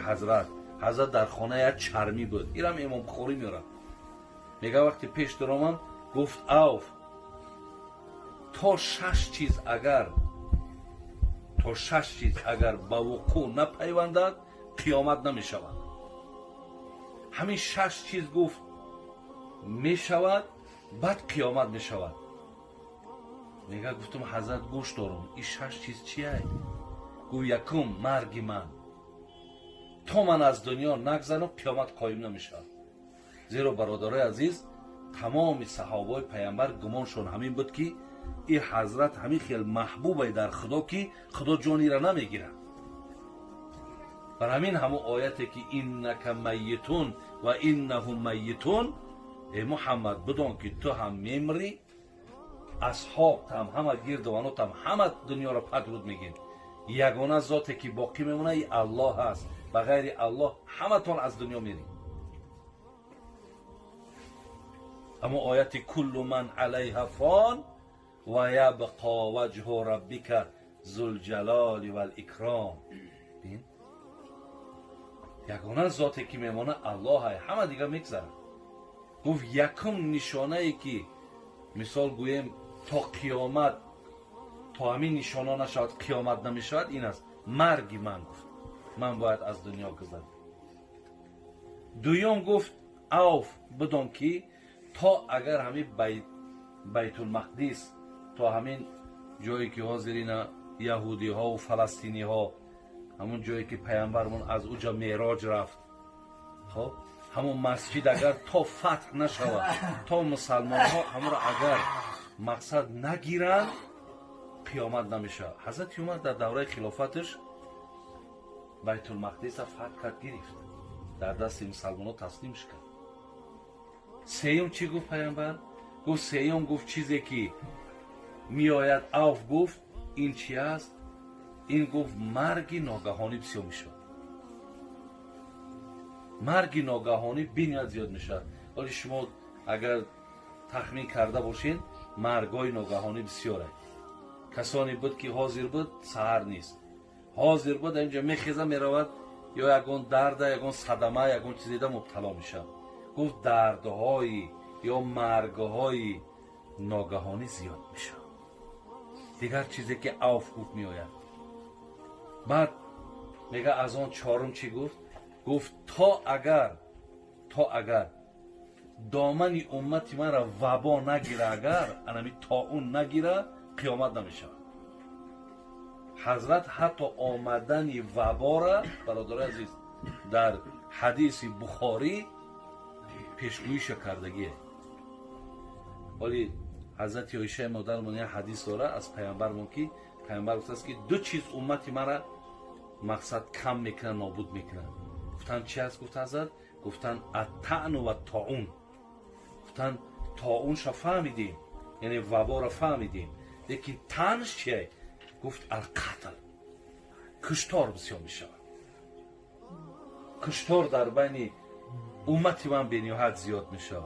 حضرت در خانه چرمی بود. ایرم امام بخاری میاره، میگه وقتی پیش درامم گفت اوف تا 6 چیز اگر با وقوع نپیوندد قیامت نمیشود. همین 6 چیز گفت میشود بعد قیامت میشود. میگه گفتم حضرت گوش دارم این 6 چیز چیه؟ گو یکم مرگ من، تا من از دنیا نگذرم قیامت قایم نمیشود. زیرا برادرای عزیز تمام صحابای پیامبر گمانشون همین بود که این حضرت همین خیلی محبوبه در خدا که خدا جانی را نمیگیره. بر همین همون آیتی که اینک میتون و اینهم میتون، ای محمد بدون که تو هم میمری، اصحاب هم همه گردوانات هم همه دنیا را پدرود میگین. یگانه ذاتی که باقی میمونه ای الله هست، بغیر الله همه تون از دنیا میرین. اما آیت کل من علیها فان و یبقا وجه ربک ذوالجلال والاکرام. ببین یگانه ذاتی که میمونه الله، همه دیگه میگذره. گفت یکم نشانه ای که مثال گویم تا قیامت، تا همین نشانه نشود قیامت نمیشود، این است مرگ من. گفت من باید از دنیا گذرم. دویم گفت اوف بدون که تا اگر همین بیت المقدس، تا همین جایی که حاضرین یهودی ها و فلسطینی ها، همون جایی که پیامبرمون از اوجا معراج رفت، خب همون مسجد اگر تا فتح نشود، تا مسلمان ها همون را اگر مقصد نگیرن قیامت نمیشه. حضرت عمر در دوره خلافتش بیت المقدس فتح کرد، گرفت، در دست مسلمان ها تسلیمش کرد. سیوم چی گفت پیامبر؟ گفت سیوم گفت چیزی که می آید اوف گفت این چی است؟ این گفت مرگ ناگهانی بسیار میشه. مرگ ناگهانی بینیاد زیاد میشه. ولی شما اگر تخمین کرده باشین مرگای ناگهانی بسیاره. کسانی بود که حاضر بود سحر نیست، حاضر بود اینجا میخیزه میرود، یا یگان درد، یگان صدمه، یگان چیزی ده مبتلا میشه. گفت دردهای یا مرگهای ناگهانی زیاد میشه. دیگر چیزی که اوف گفت میآید. بعد میگه از آن چهارم چی گفت؟ گفت تا اگر دامن امتی من را وبا نگیره، اگر انمی طاعون نگیره قیامت نمیشه. حضرت حتی آمدن وبا را برادر عزیز در حدیث بخاری پیشگویی کردگیه. ولی حضرت عایشه مادرمون یه حدیث داره از پیامبرمون که پیامبر گفته است که دو چیز امتی مرا مقصد کم میکنه، نابود میکنه. گفتن چی است؟ گفت حضرت، گفتن الطعن و الطاعون. گفتن طاعون را فهمیدیم، یعنی وبا را فهمیدیم، لیکن طعنش چیه؟ گفت القتل، کشتار بسیار میشه. کشتار در بین امتی من به نهایت زیاد میشه.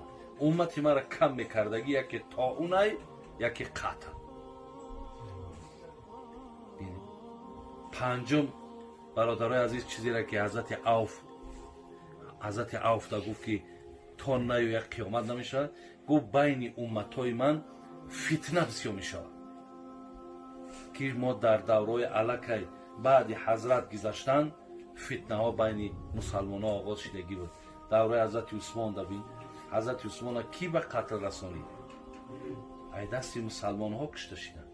امتی من را کم میکردگی یکی طاعونه، یکی قتل. پنجم برادرای عزیز چیزی را که حضرت عوف دا گفت که تا نیو یک قیامت نمیشه، گفت بین امتای من فتنه بسیار میشه. که ما در دوره علکه بعد حضرت گذشتن فتنه ها بین مسلمان ها آغاز شدگی بود. دوره حضرت عثمان دا بین، حضرت عثمان کی به قتل رسانید؟ ای دستی مسلمان ها کشته شدن.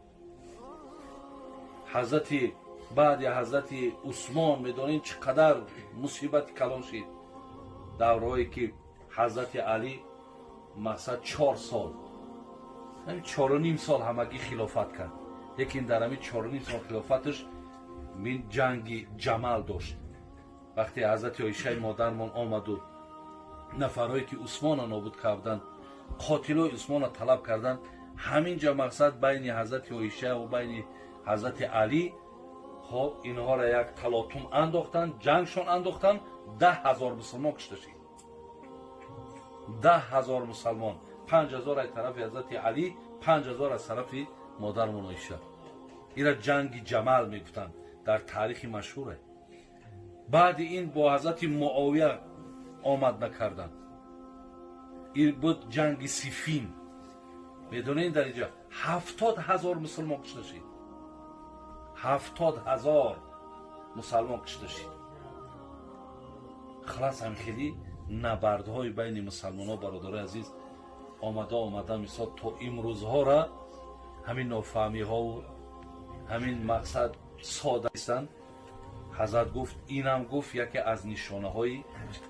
بعد حضرت عثمان میدونین چقدر مصیبت کلان شد. دورهایی که حضرت علی مقصد 4 سال، یعنی 4.5 سال همگی خلافت کرد. لیکن در همین 4.5 سال خلافتش من جنگ جمل داشت. وقتی حضرت عایشه مادرمان آمد و نفرهایی که عثمان نابود کردند، قاتلای عثمان طلب کردند، همینجا مقصد بین حضرت عایشه و بین حضرت علی، خب اینها را یک تلاطم انداختن، جنگشون انداختن. 10,000 مسلمان کشته شد. 10,000 مسلمان، 5,000 از طرف حضرت علی، 5,000 از طرف مادرمون عایشه. این را جنگ جمل میگفتن، در تاریخ مشهوره. بعد این با حضرت معاویه آمد نکردن. این بود جنگ سیفین. میدونین در اینجا 70,000 مسلمان کشته شد. 70,000 مسلمان کشته شد. خلاص هم خیلی نبردهای بین مسلمان ها برادر عزیز آمده مثال تا امروزها را همین نافهمی ها و همین مقصد ساده هستند. حضرت گفت اینم گفت یکی از نشانه های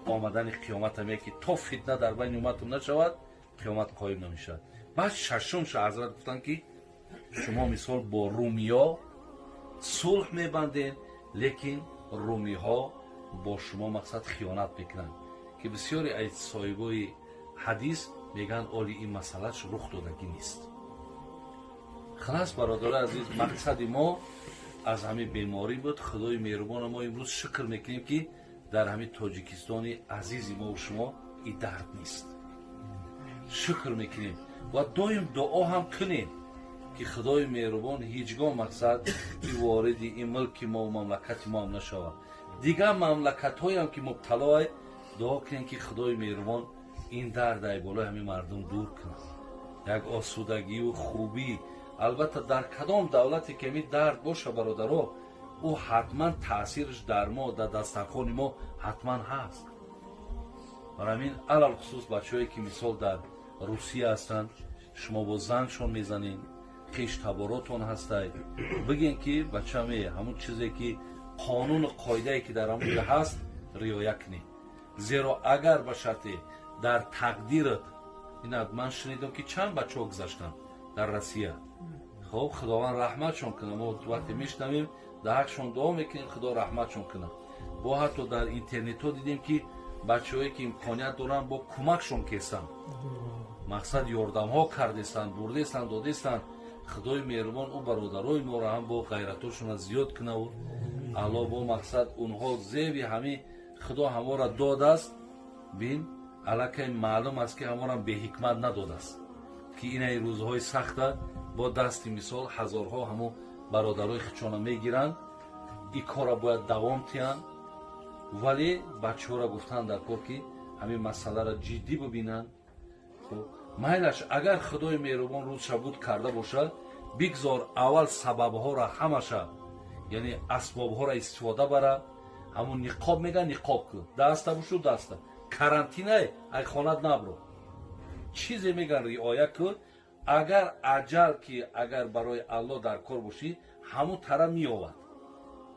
آمدن قیامت هم یکی تا فتنه در بین امتتون نشود قیامت قایم نمیشد. بعد ششمش حضرت گفتن که شما مثال با رومیا صلح میبندین لیکن رومی ها با شما مقصد خیانت میکنن که بسیاری از صاحبای حدیث میگن اولی این مسئلهش رخ دادگی نیست. خلاص برادر عزیز مقصد ما از همین بیماری بود. خدای مهربان ما امروز شکر میکنیم که در همین تاجیکستان عزیزی ما و شما این درد نیست. شکر میکنیم و دایم دعا هم کنیم که خدای مهربان هیچگاه مقصد این وارد این ملک ما و مملکت ما هم نشود. دیگر مملکت های هم که مبتلا های دعا کنیم که خدای مهربان این درد ای بالای همین مردم دور کنه. یک آسودگی و خوبی. البته در کدام دولتی که می درد باشه برادرها او حتما تاثیرش در ما در دسترخوان ما حتما هست. برای همین علل خصوص بچه‌هایی که مثال در روسیه هستند شما با زنگشون میزنین خیش تباراتون هستید بگین که بچه همون چیزی که قانون قاعده که در همون هست رعایت کنید. زیرا اگر به شرط در تقدیرت این من شنیدم که چند بچه ها گذاشتن در روسیه. خب خداوند رحمتشون کنه. ما وقتی میشنویم در حقشون دعا میکنیم خدا رحمتشون کنه. با حتی در اینترنت ها دیدیم که بچه‌هایی که امکانیت دارن با کمکشون کردن مقصد یاردم ها کردستن بردستن دادستن. خدای مهربان او برادرای ما را هم با غیرتشون زیاد کنه و الله با مقصد اونها زیبی همین خدا همه را داده است. بین علاکه معلوم است که همه را به حکمت نداده است که این روزهای سخته با دستی مثال هزارها همو برادرای خچانه میگیرن. این کار را باید دوام تیان ولی بچه ها را گفتن در کار که همین مسئله را جدی ببینن. میلش اگر خدای مهربان روز شبود کرده باشد بگذار اول سبب ها را همشه یعنی اسباب ها را استفاده بره. همون نقاب میگن نقاب کن دسته بشو دسته کرانتینه ای خانت نبرو چیزی میگن رعایت کن. اگر اجل که اگر برای الله در کار باشی همون طرح میآورد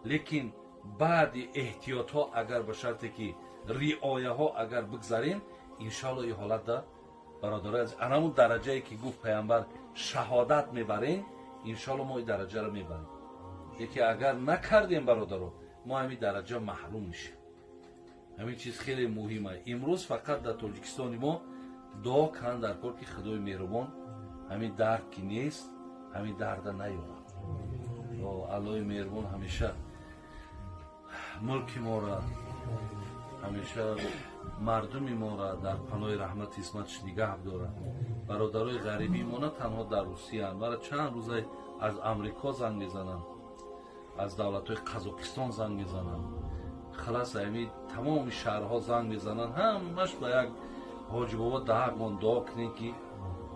لیکن بعد احتیاط ها اگر به شرطی که رعایت ها اگر بگذاریم انشالله این حالت در برادر از همون درجه که گفت پیامبر شهادت میبریم انشالله ما این درجه رو میبریم. یکی اگر نکردیم برادرو ما همین درجه محروم میشیم. همین چیز خیلی مهمه. امروز فقط در تاجیکستان ما دعا کردن در کار که خدای مهربان همین درد که نیست همین درد نیارد. الله مهربان همیشه ملک ما را همیشه مردم ما را در پناه رحمت اسمتش نگه داره. برادرای غریبی ما نه تنها در روسیه اند ولی چند روزه از امریکا زنگ میزنن از دولت‌های قزاقستان زنگ میزنن. خلاص همین تمام شهرها زنگ میزنن همش با یک حاج بابا دهقان دعا کنیم که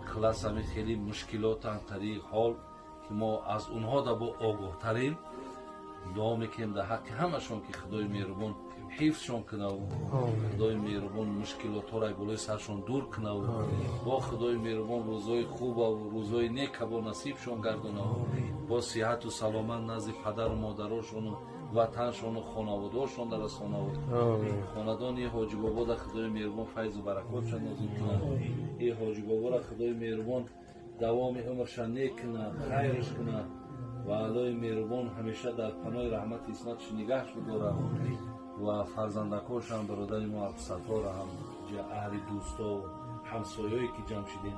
خلاص همین خیلی مشکلات از طریق حال که ما از اونها دا با آگاه ترین دعا میکنیم در حق همشون که خدای مهربان حفظشون کنه و خدای مهربان مشکلات ها را بالای سرشون دور کنه و با خدای مهربان روزای خوب و روزای نیک با نصیبشون گردونه و با صحت و سلامت نزد پدر و مادرشون و وطنشون و خانواده‌شون در رسانه و خاندان حاجی بابا در خدای مهربان فیض و برکاتشون نازل کنه. ای حاجی بابا را خدای مهربان دوام عمرشان نیک کنه خیرش کنه و الله مهربان همیشه در پناه رحمت اسمتش نگهش بداره و فرزندکاشان برادر ما افسرها را هم اهل دوستا و همسایه‌ای که جمع شدیم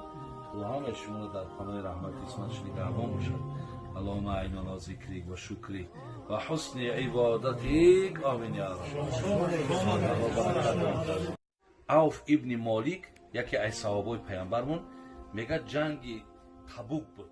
و همه شما در پناه رحمت اسمتش نگهبان باشد. اللهم اعنا علی ذکرک و شکرک و حسن عبادتک. آمین یا رب. عوف ابن مالک یکی از صحابه پیامبرمون میگه جنگ تبوک بود.